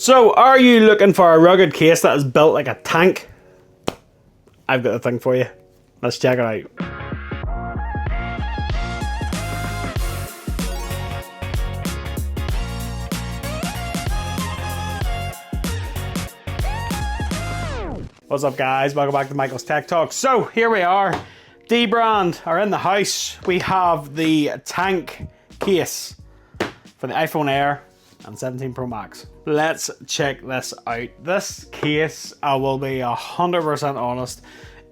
So, are you looking for a rugged case that is built like a tank? I've got a thing for you. Let's check it out. What's up, guys? Welcome back to Michael's Tech Talk. So, here we are. dBrand are in the house. We have the tank case for the iPhone Air and 17 Pro Max. Let's check this out. This case, I will be 100% honest,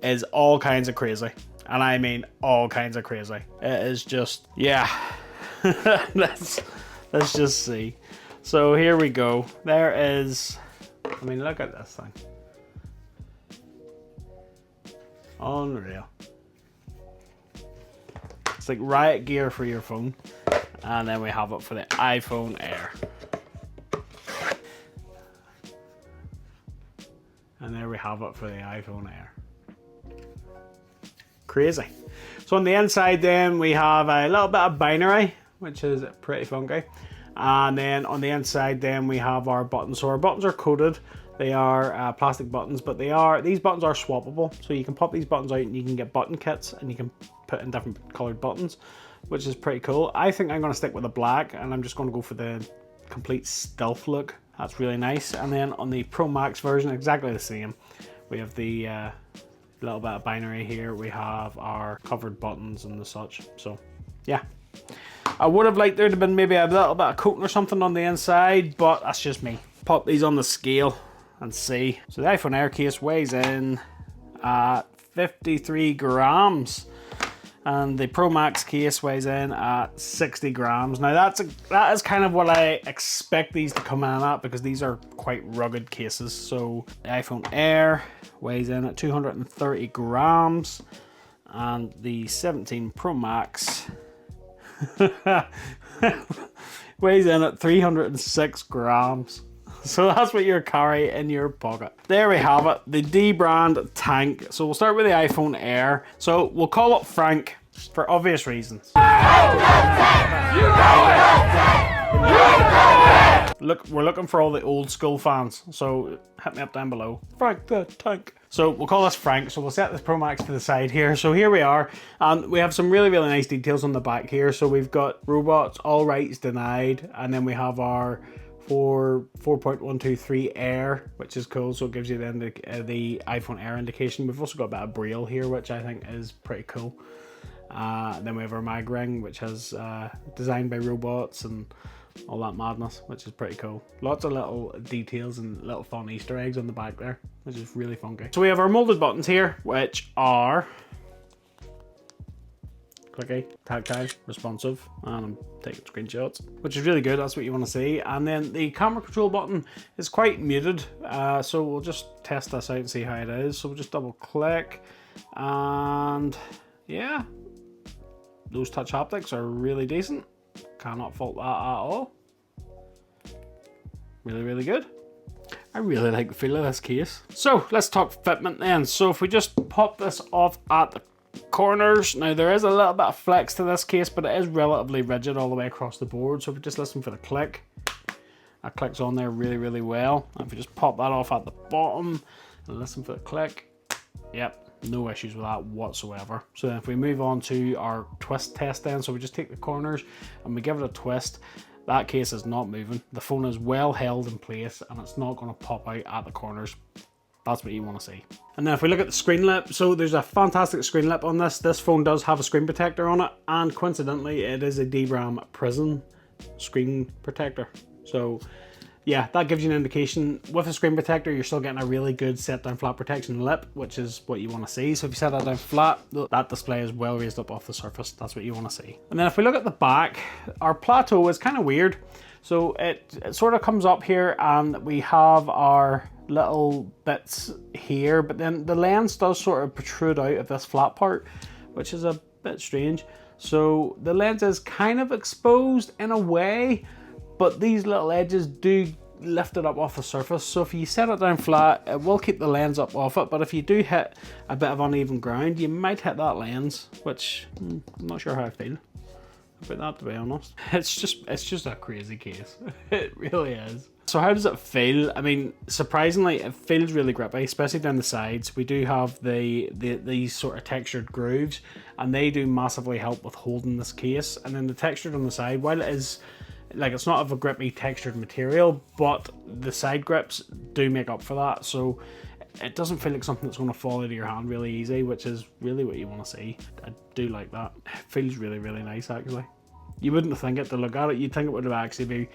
is all kinds of crazy. And I mean all kinds of crazy. It is just, yeah. let's just see. So here we go. There is, I mean, look at this thing. Unreal. It's like riot gear for your phone. And then we have it for the iPhone Air. And there we have it for the iPhone Air. Crazy. So on the inside then we have a little bit of binary, which is pretty funky. And then on the inside then we have our buttons. So our buttons are coated. They are plastic buttons, but these buttons are swappable. So you can pop these buttons out and you can get button kits and you can put in different colored buttons, which is pretty cool. I think I'm gonna stick with the black and I'm just gonna go for the complete stealth look. That's really nice. And then on the Pro Max version, exactly the same. We have the little bit of binary here. We have our covered buttons and the such. So yeah, I would have liked there to have been maybe a little bit of coating or something on the inside, but that's just me. Pop these on the scale and see. So the iPhone Air case weighs in at 53 grams. And the Pro Max case weighs in at 60 grams. Now that is kind of what I expect these to come in at, because these are quite rugged cases. So the iPhone Air weighs in at 230 grams and the 17 Pro Max weighs in at 306 grams. So that's what you carry in your pocket. There we have it, the dBrand tank. So we'll start with the iPhone Air. So we'll call it Frank for obvious reasons. Look, we're looking for all the old school fans, so hit me up down below. Frank the tank. So we'll call this Frank. So we'll set this Pro Max to the side here. So here we are, and we have some really nice details on the back here. So we've got robots, all rights denied, and then we have our 4.123 Air, which is cool. So it gives you then the iPhone Air indication. We've also got a bit of braille here, which I think is pretty cool. Then we have our mag ring, which has designed by robots and all that madness, which is pretty cool. Lots of little details and little fun Easter eggs on the back there, which is really funky. So we have our molded buttons here, which are clicky, tactile, responsive, and I'm taking screenshots, which is really good. That's what you want to see. And then the camera control button is quite muted, so we'll just test this out and see how it is. So we'll just double click, and yeah, those touch haptics are really decent. Cannot fault that at all. Really good. I really like the feel of this case. So let's talk fitment then. So if we just pop this off at the corners, now there is a little bit of flex to this case, but it is relatively rigid all the way across the board. So if we just listen for the click, that clicks on there really well. And if we just pop that off at the bottom and listen for the click, yep, no issues with that whatsoever. So then if we move on to our twist test then, so we just take the corners and we give it a twist, that case is not moving. The phone is well held in place and it's not going to pop out at the corners. That's what you want to see. And then if we look at the screen lip, so there's a fantastic screen lip on this. This phone does have a screen protector on it, and coincidentally it is a dBrand Prism screen protector. So yeah, that gives you an indication. With a screen protector, you're still getting a really good set down flat protection lip, which is what you want to see. So if you set that down flat, that display is well raised up off the surface. That's what you want to see. And then if we look at the back, our plateau is kind of weird. So it sort of comes up here and we have our little bits here, but then the lens does sort of protrude out of this flat part, which is a bit strange. So the lens is kind of exposed in a way, but these little edges do lift it up off the surface. So if you set it down flat, it will keep the lens up off it, but if you do hit a bit of uneven ground, you might hit that lens, which I'm not sure how I feel about that, to be honest. It's just a crazy case. It really is. So how does it feel? I mean, surprisingly, it feels really grippy, especially down the sides. We do have these sort of textured grooves, and they do massively help with holding this case. And then the textured on the side, while it is, like, it's not of a grippy textured material, but the side grips do make up for that. So it doesn't feel like something that's going to fall out of your hand really easy, which is really what you want to see. I do like that. It feels really, really nice, actually. You wouldn't think it to look at it. You'd think it would actually be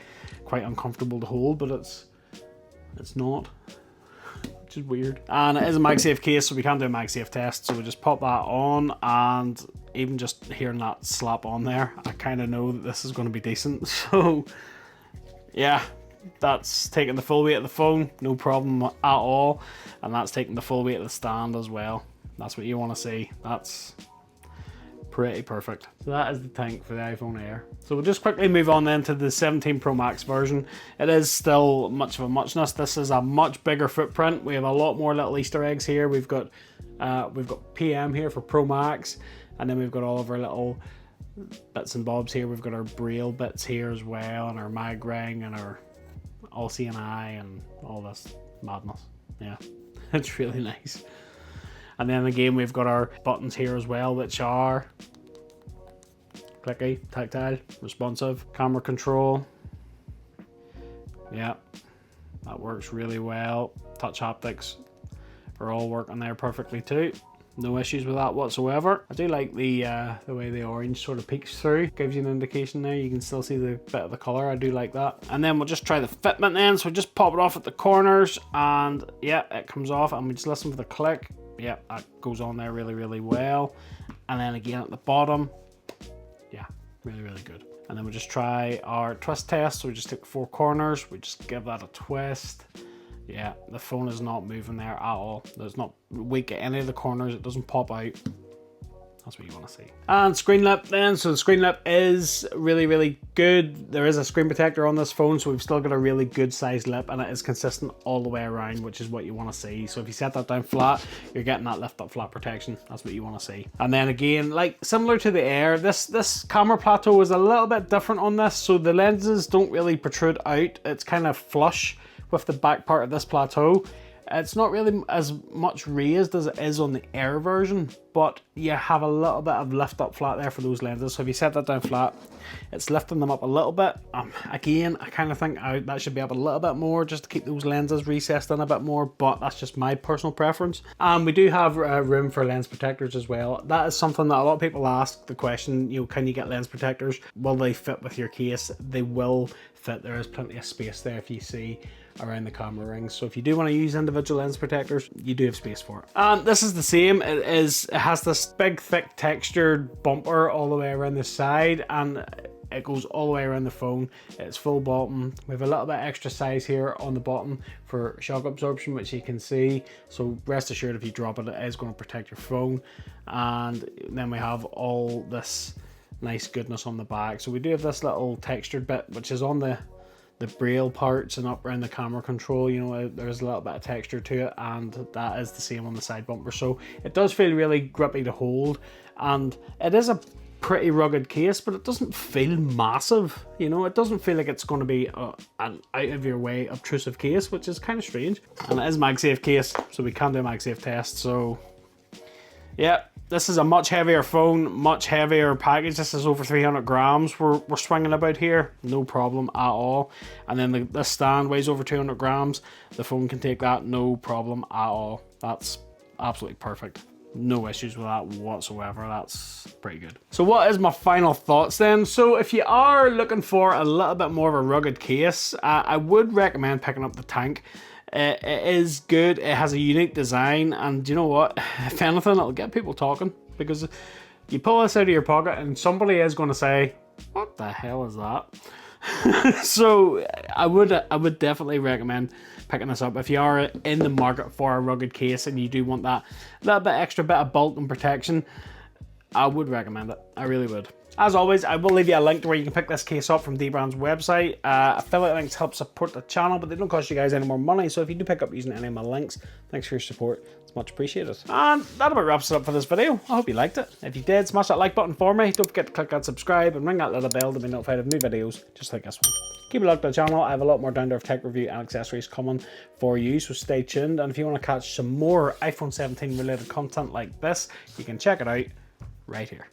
quite uncomfortable to hold, but it's not, which is weird. And it is a MagSafe case, so we can't do a MagSafe test. So we just pop that on, and even just hearing that slap on there, I kind of know that this is going to be decent. So yeah, that's taking the full weight of the phone, no problem at all. And that's taking the full weight of the stand as well. That's what you want to see. That's pretty perfect. So that is the tank for the iPhone Air. So we'll just quickly move on then to the 17 Pro Max version. It is still much of a muchness. This is a much bigger footprint. We have a lot more little Easter eggs here. We've got PM here for Pro Max, and then we've got all of our little bits and bobs here. We've got our Braille bits here as well, and our mag ring, and our all CNI, and all this madness. Yeah, it's really nice. And then again, we've got our buttons here as well, which are clicky, tactile, responsive, camera control. Yeah, that works really well. Touch haptics are all working there perfectly too. No issues with that whatsoever. I do like the way the orange sort of peeks through. Gives you an indication there. You can still see the bit of the color. I do like that. And then we'll just try the fitment then. So we just pop it off at the corners, and yeah, it comes off, and we just listen for the click. Yeah, that goes on there really, really well. And then again at the bottom, yeah, really, really good. And then we'll just try our twist test. So we just take the four corners, we just give that a twist. Yeah, the phone is not moving there at all. There's not weak at any of the corners. It doesn't pop out. That's what you want to see. And screen lip then. So the screen lip is really, really good. There is a screen protector on this phone, so we've still got a really good sized lip, and it is consistent all the way around, which is what you want to see. So if you set that down flat, you're getting that lift up flat protection. That's what you want to see. And then again, like similar to the Air, this camera plateau is a little bit different on this. So the lenses don't really protrude out. It's kind of flush with the back part of this plateau. It's not really as much raised as it is on the Air version, but you have a little bit of lift up flat there for those lenses. So if you set that down flat, it's lifting them up a little bit. Again, I kind of think that should be up a little bit more just to keep those lenses recessed in a bit more, but that's just my personal preference. And we do have room for lens protectors as well. That is something that a lot of people ask the question, you know, can you get lens protectors? Will they fit with your case? They will fit. There is plenty of space there if you see around the camera rings. So if you do want to use individual lens protectors, you do have space for it. And this is the same. It has this big thick textured bumper all the way around the side, and it goes all the way around the phone. It's full bottom. We have a little bit extra size here on the bottom for shock absorption, which you can see. So rest assured, if you drop it, it is going to protect your phone. And then we have all this nice goodness on the back. So we do have this little textured bit, which is on the Braille parts and up around the camera control. You know, there's a little bit of texture to it, and that is the same on the side bumper. So it does feel really grippy to hold, and it is a pretty rugged case, but it doesn't feel massive. You know, it doesn't feel like it's going to be an out of your way obtrusive case, which is kind of strange. And it is MagSafe case, so we can do a MagSafe test. So yeah, this is a much heavier phone, much heavier package. This is over 300 grams we're swinging about here, no problem at all. And then this stand weighs over 200 grams. The phone can take that, no problem at all. That's absolutely perfect. No issues with that whatsoever. That's pretty good. So what is my final thoughts then? So if you are looking for a little bit more of a rugged case, I would recommend picking up the Tank. It is good. It has a unique design, and you know what? If anything, it'll get people talking, because you pull this out of your pocket and somebody is going to say, "What the hell is that?" So I would definitely recommend picking this up if you are in the market for a rugged case and you do want that little bit extra bit of bulk and protection. I would recommend it. I really would. As always, I will leave you a link to where you can pick this case up from dBrand's website. Affiliate links help support the channel, but they don't cost you guys any more money. So if you do pick up using any of my links, thanks for your support. It's much appreciated. And that about wraps it up for this video. I hope you liked it. If you did, smash that like button for me. Don't forget to click that subscribe and ring that little bell to be notified of new videos just like this one. Keep a look at the channel. I have a lot more down-to-earth tech review and accessories coming for you, so stay tuned. And if you want to catch some more iPhone 17 related content like this, you can check it out right here.